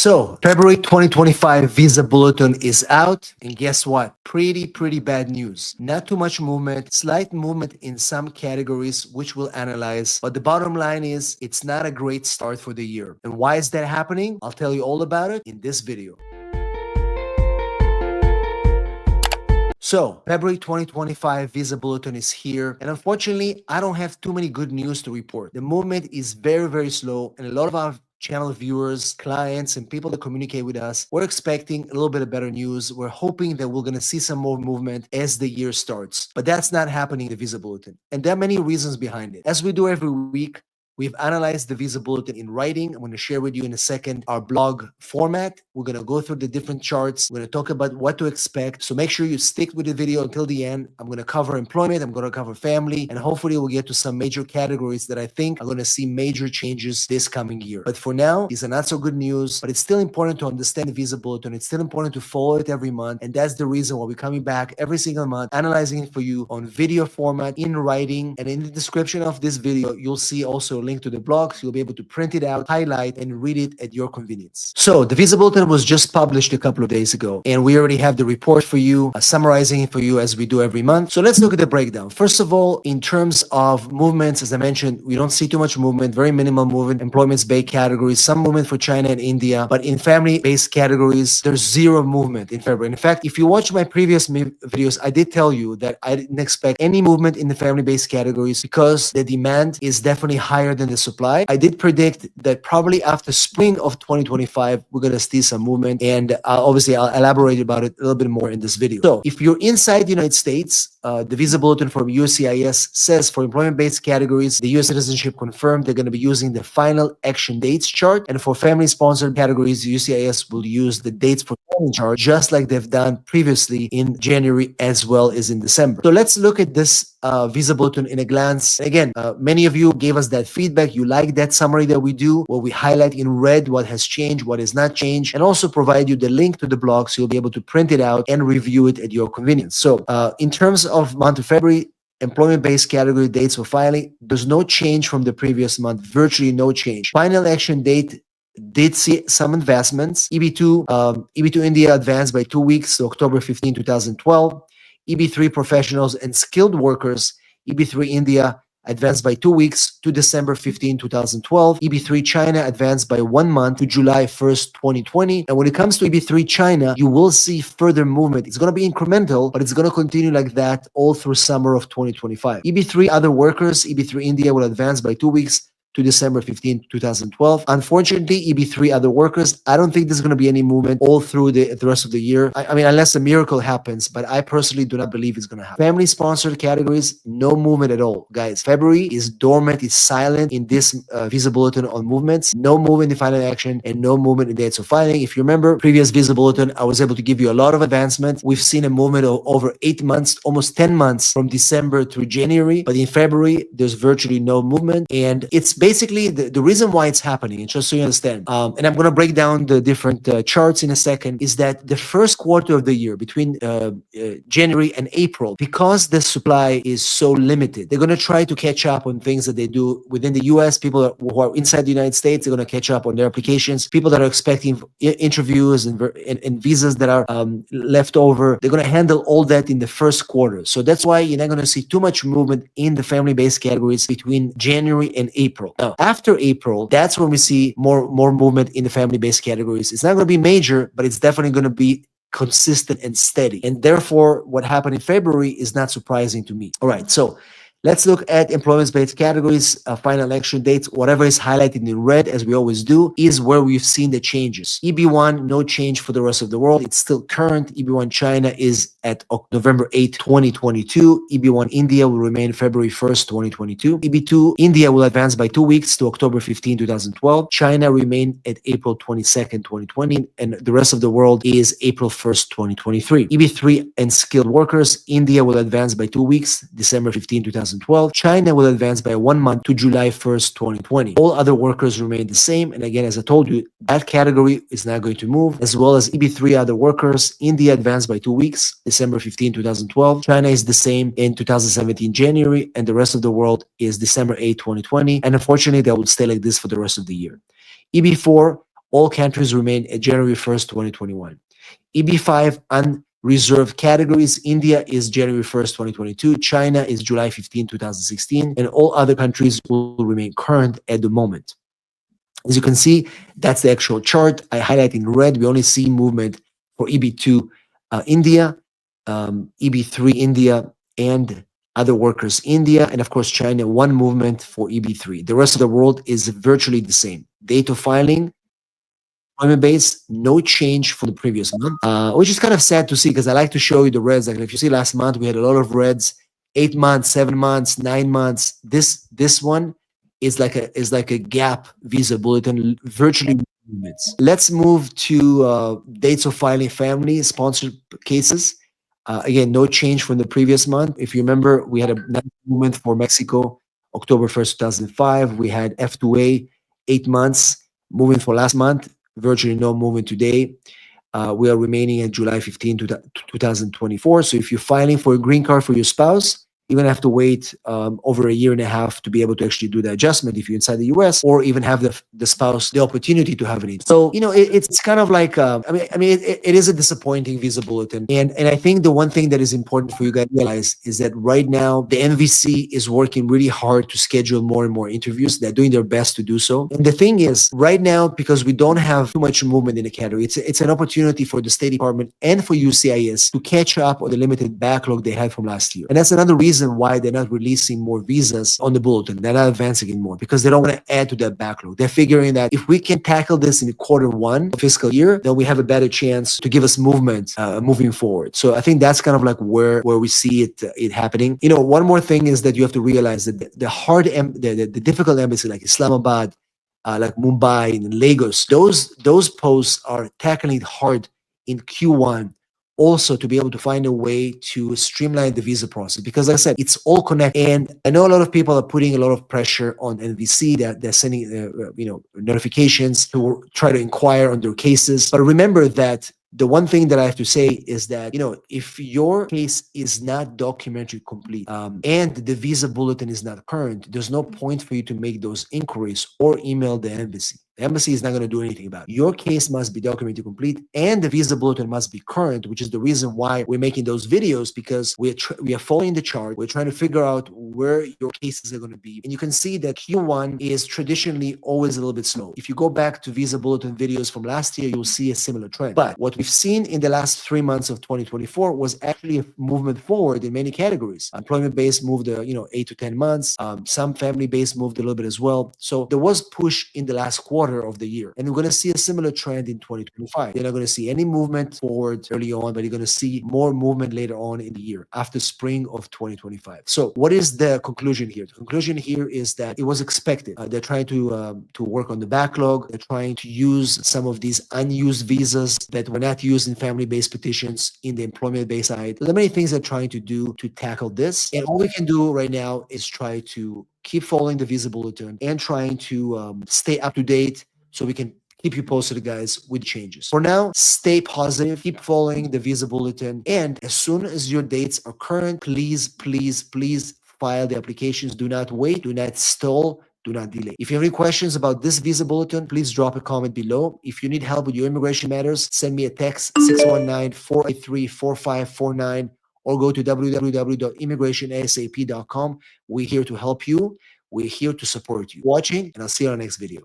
So, February 2025 visa bulletin is out, and guess what? Pretty bad news. Not too much movement, slight movement in some categories, which we'll analyze. But the bottom line is, it's not a great start for the year. And why is that happening? I'll tell you all about it in this video. So, February 2025 visa bulletin is here, and unfortunately, I don't have too many good news to report. The movement is very slow, and a lot of our channel viewers, clients, and people that communicate with us, we're expecting a little bit of better news. We're hoping that we're going to see some more movement as the year starts, but that's not happening in the visa bulletin, and there are many reasons behind it. As we do every week, we've analyzed the visa bulletin in writing. I'm going to share with you in a second our blog format. We're going to go through the different charts. We're going to talk about what to expect. So make sure you stick with the video until the end. I'm going to cover employment. I'm going to cover family. And hopefully we'll get to some major categories that I think are going to see major changes this coming year. But for now, these are not so good news. But it's still important to understand the visa bulletin. It's still important to follow it every month. And that's the reason why we're coming back every single month, analyzing it for you on video format, in writing. And in the description of this video, you'll see also link to the blog, so you'll be able to print it out, highlight, and read it at your convenience. So the visa bulletin was just published a couple of days ago, and we already have the report for you, summarizing it for you as we do every month. So let's look at the breakdown. First of all, in terms of movements, as I mentioned, we don't see too much movement, very minimal movement, employment-based categories, some movement for China and India, but in family-based categories, there's zero movement in February. In fact, if you watch my previous videos, I did tell you that I didn't expect any movement in the family-based categories because the demand is definitely higher than the supply. I did predict that probably after spring of 2025, we're going to see some movement, and obviously I'll elaborate about it a little bit more in this video. So if you're inside the United States, the visa bulletin from USCIS says for employment-based categories, the US citizenship confirmed they're going to be using the final action dates chart, and for family-sponsored categories, USCIS will use the dates for filing chart, just like they've done previously in January as well as in December. So let's look at this visa bulletin in a glance. Again, many of you gave us that feedback. You like that summary that we do, where we highlight in red what has changed, what has not changed, and also provide you the link to the blog so you'll be able to print it out and review it at your convenience. So in terms of month of February, employment-based category dates for filing, there's no change from the previous month, virtually no change. Final action date did see some advancements. EB2 India advanced by 2 weeks to October 15, 2012. EB3 professionals and skilled workers, EB3 India advanced by 2 weeks to December 15, 2012. EB3 China advanced by 1 month to July 1st, 2020. And when it comes to EB3 China, you will see further movement. It's going to be incremental, but it's going to continue like that all through summer of 2025. EB3 other workers, EB3 India will advance by 2 weeks to December 15, 2012. Unfortunately, EB3 other workers, I don't think there's going to be any movement all through the rest of the year. I mean, unless a miracle happens, but I personally do not believe it's going to happen. Family-sponsored categories, no movement at all. Guys, February is dormant, is silent in this visa bulletin on movements. No movement in final action and no movement in dates of filing. If you remember previous visa bulletin, I was able to give you a lot of advancement. We've seen a movement of over 8 months, almost 10 months from December through January. But in February, there's virtually no movement. And it's basically the reason why it's happening, and just so you understand, and I'm going to break down the different charts in a second, is that the first quarter of the year between January and April, because the supply is so limited, they're going to try to catch up on things that they do within the US. People who are inside the United States, they're going to catch up on their applications. People that are expecting interviews and visas that are left over, they're going to handle all that in the first quarter. So that's why you're not going to see too much movement in the family-based categories between January and April. Now, after April, that's when we see more movement in the family-based categories. It's not going to be major, but it's definitely going to be consistent and steady. And therefore, what happened in February is not surprising to me. All right, so let's look at employment-based categories, final action dates. Whatever is highlighted in red, as we always do, is where we've seen the changes. EB1, no change for the rest of the world. It's still current. EB1 China is at November 8, 2022. EB1 India will remain February 1st, 2022. EB2 India will advance by 2 weeks to October 15, 2012. China remain at April 22nd, 2020. And the rest of the world is April 1st, 2023. EB3 and skilled workers, India will advance by 2 weeks, December 15, 2012. China will advance by 1 month to July 1st, 2020. All other workers remain the same. And again, as I told you, that category is not going to move, as well as EB3 other workers. India advanced by 2 weeks, December 15, 2012. China is the same in 2017, January, and the rest of the world is December 8, 2020. And unfortunately, that will stay like this for the rest of the year. EB4 All countries remain at January 1st, 2021. EB5 unreserved categories. India is January 1st, 2022. China is July 15, 2016. And all other countries will remain current at the moment. As you can see, that's the actual chart. I highlight in red. We only see movement for EB2 India, EB3 India, and other workers India, and of course China, one movement for EB3. The rest of the world is virtually the same. Date of filing, employment base, no change from the previous month, which is kind of sad to see because I like to show you the reds. Like if you see last month, we had a lot of reds, 8 months, 7 months, 9 months. This one is like a gap visa bulletin, virtually no movements. Let's move to dates of filing family sponsored cases. Again, no change from the previous month. If you remember, we had a nice movement for Mexico, October 1st, 2005. We had F2A, 8 months. Moving for last month, virtually no movement today. We are remaining at July 15, 2024. So if you're filing for a green card for your spouse, you're gonna have to wait over a year and a half to be able to actually do the adjustment if you're inside the US, or even have the spouse the opportunity to have it. So it's kind of like it is a disappointing visa bulletin, and I think the one thing that is important for you guys to realize is that right now the MVC is working really hard to schedule more and more interviews. They're doing their best to do so. And the thing is, right now, because we don't have too much movement in the category, it's an opportunity for the State Department and for UCIS to catch up on the limited backlog they had from last year. And that's another reason why they're not releasing more visas on the bulletin. They're not advancing anymore because they don't want to add to that backlog. They're figuring that if we can tackle this in quarter 1 of fiscal year, then we have a better chance to give us movement moving forward. So I think that's kind of like where we see it happening. One more thing is that you have to realize that the difficult embassy like Islamabad, like Mumbai and Lagos, those posts are tackling it hard in Q1 also to be able to find a way to streamline the visa process. Because like I said, it's all connected. And I know a lot of people are putting a lot of pressure on NVC, that they're sending notifications to try to inquire on their cases. But remember that the one thing that I have to say is that, if your case is not documentary complete, and the visa bulletin is not current, there's no point for you to make those inquiries or email the embassy. The embassy is not going to do anything about it. Your case must be documentary complete and the visa bulletin must be current, which is the reason why we're making those videos, because we are following the chart. We're trying to figure out where your cases are going to be. And you can see that Q1 is traditionally always a little bit slow. If you go back to visa bulletin videos from last year, you'll see a similar trend. But what we've seen in the last 3 months of 2024 was actually a movement forward in many categories. Employment base moved 8 to 10 months. Some family base moved a little bit as well. So there was push in the last quarter of the year. And we're going to see a similar trend in 2025. You're not going to see any movement forward early on, but you're going to see more movement later on in the year after spring of 2025. So what is the conclusion here? The conclusion here is that it was expected. They're trying to work on the backlog. They're trying to use some of these unused visas that were not used in family-based petitions in the employment-based side. There are many things they're trying to do to tackle this. And all we can do right now is try to keep following the visa bulletin and trying to stay up to date so we can keep you posted, guys, with changes. For now, stay positive, keep following the visa bulletin, and as soon as your dates are current, please, please, please file the applications. Do not wait, do not stall, do not delay. If you have any questions about this visa bulletin, please drop a comment below. If you need help with your immigration matters, send me a text 619-483-4549 or go to www.immigrationasap.com. We're here to help you. We're here to support you. Watching, and I'll see you on the next video.